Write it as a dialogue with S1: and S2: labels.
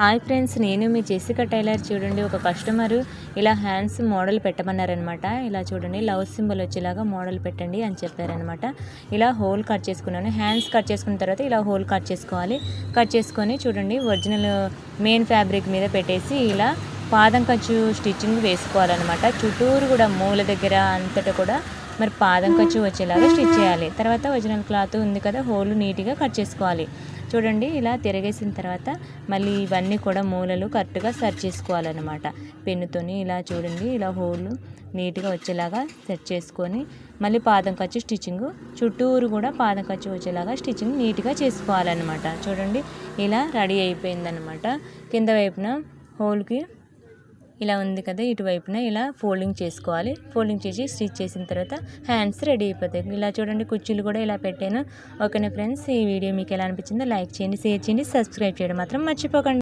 S1: Hi friends, నేను మీ Jessica tailor. చూడండి, ఒక కస్టమరు ఇలా హ్యాండ్స్ మోడల్ పెట్టమన్నారనమాట. ఇలా చూడండి, లవ్ సింబల్ వచ్చేలాగా మోడల్ పెట్టండి అని చెప్పారనమాట. ఇలా హోల్ కట్ చేసుకున్నాను. హ్యాండ్స్ కట్ చేసుకున్న తర్వాత ఇలా హోల్ కట్ చేసుకోవాలి. కట్ చేసుకొని చూడండి, ఒరిజినల్ మెయిన్ ఫ్యాబ్రిక్ మీద పెట్టేసి ఇలా పాదం ఖర్చు స్టిచ్చింగ్ వేసుకోవాలన్నమాట. చుట్టూరు కూడా మూల దగ్గర అంతటా కూడా మరి పాదం ఖర్చు వచ్చేలాగా స్టిచ్ చేయాలి. తర్వాత ఒరిజినల్ క్లాత్ ఉంది కదా, హోల్ నీట్గా కట్ చేసుకోవాలి. చూడండి, ఇలా తిరగేసిన తర్వాత మళ్ళీ ఇవన్నీ కూడా మూలలు కరెక్ట్గా సర్చ్ చేసుకోవాలన్నమాట. పెన్నుతోని ఇలా చూడండి, ఇలా హోల్ నీట్గా వచ్చేలాగా సెట్ చేసుకొని మళ్ళీ పాదం ఖర్చు స్టిచ్చింగ్ చుట్టూరు కూడా పాదం ఖర్చు వచ్చేలాగా స్టిచ్చింగ్ నీట్గా చేసుకోవాలన్నమాట. చూడండి, ఇలా రెడీ అయిపోయిందన్నమాట. కింద వైపున హోల్కి ఇలా ఉంది కదా, ఇటువైపున ఇలా ఫోల్డింగ్ చేసుకోవాలి. ఫోల్డింగ్ చేసి స్టిచ్ చేసిన తర్వాత హ్యాండ్స్ రెడీ అయిపోతాయి. ఇలా చూడండి, కుర్చీలు కూడా ఇలా పెట్టాను. ఓకేనా ఫ్రెండ్స్, ఈ వీడియో మీకు ఎలా అనిపించిందో లైక్ చేయండి, షేర్ చేయండి, సబ్స్క్రైబ్ చేయడం మాత్రం మర్చిపోకండి.